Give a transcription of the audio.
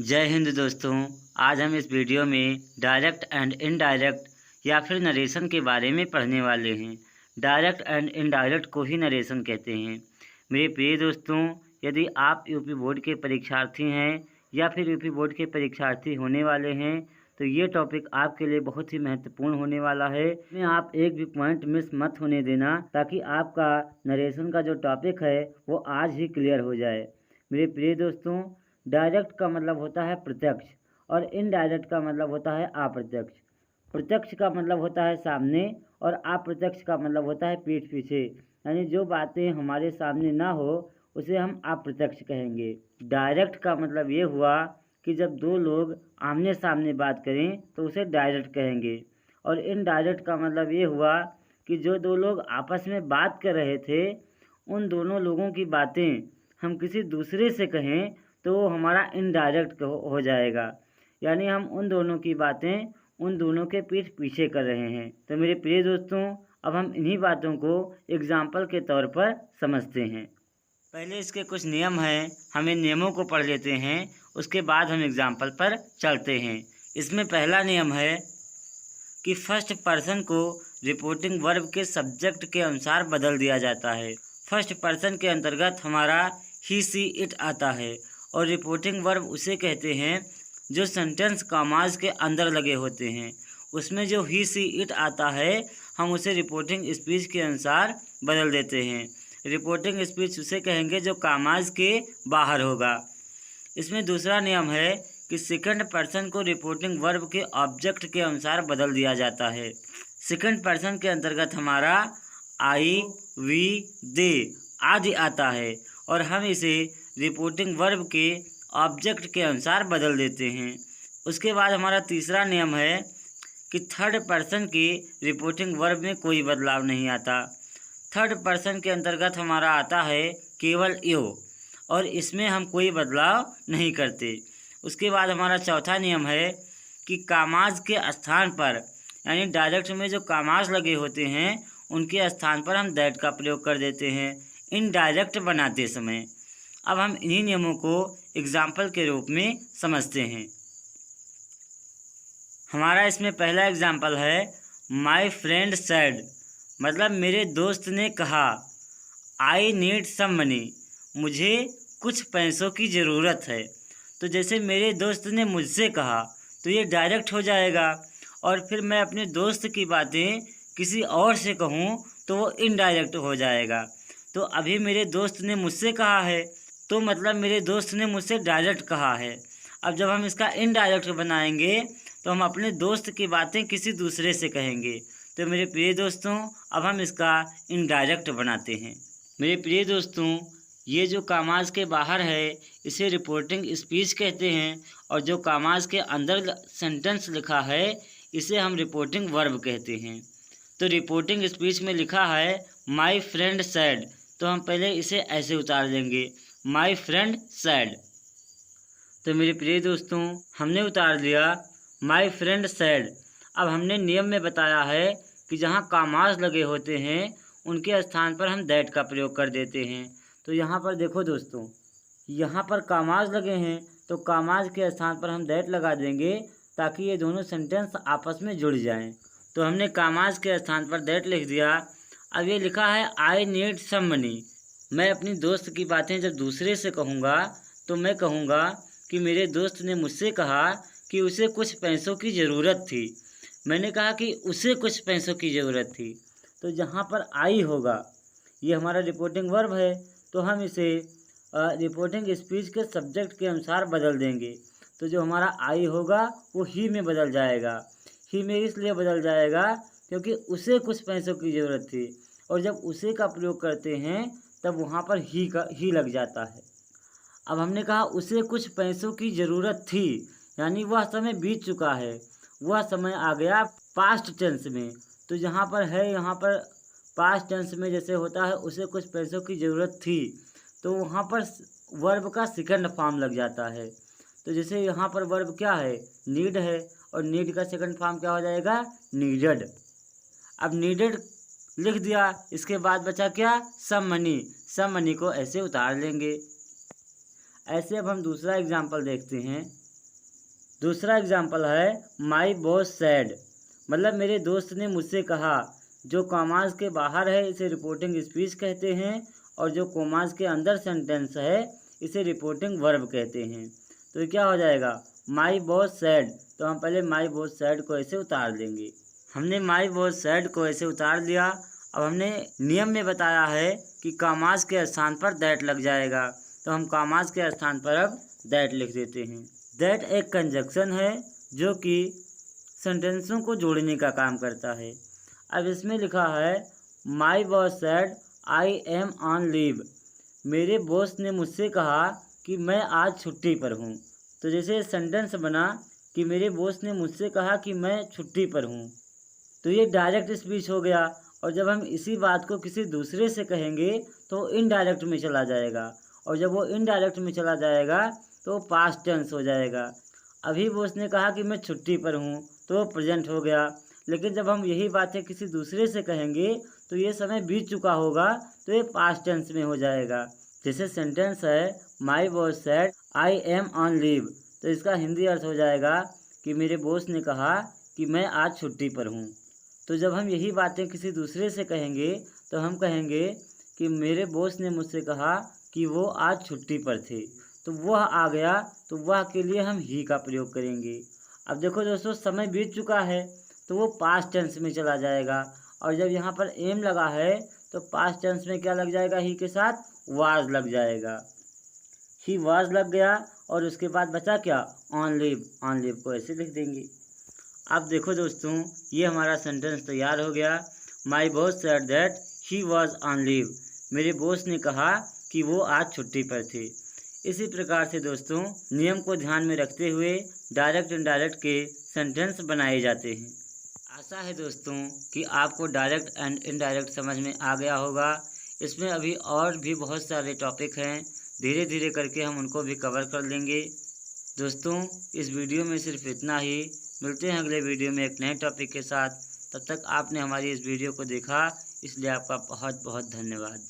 जय हिंद दोस्तों। आज हम इस वीडियो में डायरेक्ट एंड इनडायरेक्ट या फिर नरेशन के बारे में पढ़ने वाले हैं। डायरेक्ट एंड इनडायरेक्ट को ही नरेशन कहते हैं। मेरे प्रिय दोस्तों, यदि आप यूपी बोर्ड के परीक्षार्थी हैं या फिर यूपी बोर्ड के परीक्षार्थी होने वाले हैं तो ये टॉपिक आपके लिए बहुत ही महत्वपूर्ण होने वाला है। इसमें आप एक भी पॉइंट मिस मत होने देना ताकि आपका नरेशन का जो टॉपिक है वो आज ही क्लियर हो जाए। मेरे प्रिय दोस्तों, डायरेक्ट का मतलब होता है प्रत्यक्ष और इनडायरेक्ट का मतलब होता है अप्रत्यक्ष। प्रत्यक्ष का मतलब होता है सामने और अप्रत्यक्ष का मतलब होता है पीठ पीछे, यानी जो बातें हमारे सामने ना हो उसे हम अप्रत्यक्ष कहेंगे। डायरेक्ट का मतलब ये हुआ कि जब दो लोग आमने सामने बात करें तो उसे डायरेक्ट कहेंगे। और इनडायरेक्ट का मतलब ये हुआ कि जो दो लोग आपस में बात कर रहे थे उन दोनों लोगों की बातें हम किसी दूसरे से कहें तो वो हमारा इनडायरेक्ट हो जाएगा, यानी हम उन दोनों की बातें उन दोनों के पीठ पीछे कर रहे हैं। तो मेरे प्रिय दोस्तों, अब हम इन्हीं बातों को एग्जाम्पल के तौर पर समझते हैं। पहले इसके कुछ नियम हैं, हम इन नियमों को पढ़ लेते हैं, उसके बाद हम एग्जाम्पल पर चलते हैं। इसमें पहला नियम है कि फर्स्ट पर्सन को रिपोर्टिंग वर्ब के सब्जेक्ट के अनुसार बदल दिया जाता है। फर्स्ट पर्सन के अंतर्गत हमारा ही सी इट आता है और रिपोर्टिंग वर्ब उसे कहते हैं जो सेंटेंस कॉमास के अंदर लगे होते हैं। उसमें जो ही सी इट आता है हम उसे रिपोर्टिंग स्पीच के अनुसार बदल देते हैं। रिपोर्टिंग स्पीच उसे कहेंगे जो कॉमास के बाहर होगा। इसमें दूसरा नियम है कि सेकंड पर्सन को रिपोर्टिंग वर्ब के ऑब्जेक्ट के अनुसार बदल दिया जाता है। सेकंड पर्सन के अंतर्गत हमारा आई, वी, दे आदि आता है और हम इसे रिपोर्टिंग वर्ब के ऑब्जेक्ट के अनुसार बदल देते हैं। उसके बाद हमारा तीसरा नियम है कि थर्ड पर्सन के रिपोर्टिंग वर्ब में कोई बदलाव नहीं आता। थर्ड पर्सन के अंतर्गत हमारा आता है केवल यू और इसमें हम कोई बदलाव नहीं करते। उसके बाद हमारा चौथा नियम है कि कामाज के स्थान पर, यानी डायरेक्ट में जो कामाज लगे होते हैं उनके स्थान पर हम दैट का प्रयोग कर देते हैं इनडायरेक्ट बनाते समय। अब हम इन्हीं नियमों को एग्जाम्पल के रूप में समझते हैं। हमारा इसमें पहला एग्जाम्पल है माई फ्रेंड सेड, मतलब मेरे दोस्त ने कहा आई नीड सम मनी, मुझे कुछ पैसों की ज़रूरत है। तो जैसे मेरे दोस्त ने मुझसे कहा तो ये डायरेक्ट हो जाएगा और फिर मैं अपने दोस्त की बातें किसी और से कहूँ तो वो इनडायरेक्ट हो जाएगा। तो अभी मेरे दोस्त ने मुझसे कहा है तो मतलब मेरे दोस्त ने मुझसे डायरेक्ट कहा है। अब जब हम इसका इनडायरेक्ट बनाएंगे तो हम अपने दोस्त की बातें किसी दूसरे से कहेंगे। तो मेरे प्रिय दोस्तों, अब हम इसका इनडायरेक्ट बनाते हैं। मेरे प्रिय दोस्तों, ये जो कामाज के बाहर है इसे रिपोर्टिंग स्पीच कहते हैं और जो कामाज के अंदर सेंटेंस लिखा है इसे हम रिपोर्टिंग वर्ब कहते हैं। तो रिपोर्टिंग स्पीच में लिखा है माई फ्रेंड सैड, तो हम पहले इसे ऐसे उतार देंगे माई फ्रेंड सैड। तो मेरे प्रिय दोस्तों, हमने उतार दिया माई फ्रेंड सैड। अब हमने नियम में बताया है कि जहाँ कामाज लगे होते हैं उनके स्थान पर हम दैट का प्रयोग कर देते हैं। तो यहाँ पर देखो दोस्तों, यहाँ पर कामाज लगे हैं तो कामाज के स्थान पर हम दैट लगा देंगे ताकि ये दोनों सेंटेंस आपस में जुड़ जाएं। तो हमने कामाज के स्थान पर दैट लिख दिया। अब ये लिखा है आई नीड सम मनी, मैं अपनी दोस्त की बातें जब दूसरे से कहूँगा तो मैं कहूँगा कि मेरे दोस्त ने मुझसे कहा कि उसे कुछ पैसों की ज़रूरत थी। मैंने कहा कि उसे कुछ पैसों की ज़रूरत थी। तो जहाँ पर आई होगा ये हमारा रिपोर्टिंग वर्ब है तो हम इसे रिपोर्टिंग स्पीच के सब्जेक्ट के अनुसार बदल देंगे। तो जो हमारा आई होगा वो ही में बदल जाएगा। ही में इसलिए बदल जाएगा क्योंकि उसे कुछ पैसों की ज़रूरत थी और जब उसे का प्रयोग करते हैं तब वहाँ पर ही लग जाता है। अब हमने कहा उसे कुछ पैसों की ज़रूरत थी, यानी वह समय बीत चुका है, वह समय आ गया पास्ट टेंस में। तो जहाँ पर है यहाँ पर पास्ट टेंस में जैसे होता है उसे कुछ पैसों की ज़रूरत थी तो वहाँ पर वर्ब का सेकंड फॉर्म लग जाता है। तो जैसे यहाँ पर वर्ब क्या है, नीड है और नीड का सेकंड फॉर्म क्या हो जाएगा, नीडेड। अब नीडेड लिख दिया, इसके बाद बचा क्या, सम मनी। सम मनी को ऐसे उतार लेंगे। ऐसे अब हम दूसरा एग्जाम्पल देखते हैं। दूसरा एग्जाम्पल है माई बॉस सैड, मतलब मेरे दोस्त ने मुझसे कहा। जो कॉमास के बाहर है इसे रिपोर्टिंग स्पीच कहते हैं और जो कॉमास के अंदर सेंटेंस है इसे रिपोर्टिंग वर्ब कहते हैं। तो ये क्या हो जाएगा, माई बॉस सैड। तो हम पहले माई बॉस सैड को ऐसे उतार देंगे। हमने माई बॉस सैड को ऐसे उतार दिया। अब हमने नियम में बताया है कि कॉमास के स्थान पर दैट लग जाएगा, तो हम कॉमास के स्थान पर अब दैट लिख देते हैं। दैट एक कंजक्शन है जो कि सेंटेंसों को जोड़ने का काम करता है। अब इसमें लिखा है my boss sad I am on leave, मेरे बॉस ने मुझसे कहा कि मैं आज छुट्टी पर हूँ। तो जैसे सेंटेंस बना कि मेरे बॉस ने मुझसे कहा कि मैं छुट्टी पर हूँ, तो ये डायरेक्ट स्पीच हो गया। और जब हम इसी बात को किसी दूसरे से कहेंगे तो इनडायरेक्ट में चला जाएगा, और जब वो इनडायरेक्ट में चला जाएगा तो पास्ट टेंस हो जाएगा। अभी बॉस ने कहा कि मैं छुट्टी पर हूँ तो वो प्रेजेंट हो गया, लेकिन जब हम यही बातें किसी दूसरे से कहेंगे तो ये समय बीत चुका होगा, तो ये पास्ट टेंस में हो जाएगा। जैसे सेंटेंस है my boss sad I am on leave, तो इसका हिंदी अर्थ हो जाएगा कि मेरे बॉस ने कहा कि मैं आज छुट्टी पर हूँ। तो जब हम यही बातें किसी दूसरे से कहेंगे तो हम कहेंगे कि मेरे बॉस ने मुझसे कहा कि वो आज छुट्टी पर थे। तो वह आ गया, तो वह के लिए हम ही का प्रयोग करेंगे। अब देखो दोस्तों, समय बीत चुका है तो वो पास्ट टेंस में चला जाएगा, और जब यहाँ पर एम लगा है तो पास्ट टेंस में क्या लग जाएगा, ही के साथ वाज लग जाएगा। ही वाज लग गया और उसके बाद बचा क्या, ऑन लीव। ऑन लीव को ऐसे लिख देंगे। अब देखो दोस्तों, ये हमारा सेंटेंस तैयार हो गया। My boss said that he was on leave, मेरे बॉस ने कहा कि वो आज छुट्टी पर थे। इसी प्रकार से दोस्तों नियम को ध्यान में रखते हुए डायरेक्ट इनडायरेक्ट के सेंटेंस बनाए जाते हैं। आशा है दोस्तों कि आपको डायरेक्ट एंड इनडायरेक्ट समझ में आ गया होगा। इसमें अभी और भी बहुत सारे टॉपिक हैं, धीरे धीरे करके हम उनको भी कवर कर लेंगे। दोस्तों इस वीडियो में सिर्फ इतना ही। मिलते हैं अगले वीडियो में एक नए टॉपिक के साथ। तब तक आपने हमारी इस वीडियो को देखा, इसलिए आपका बहुत बहुत धन्यवाद।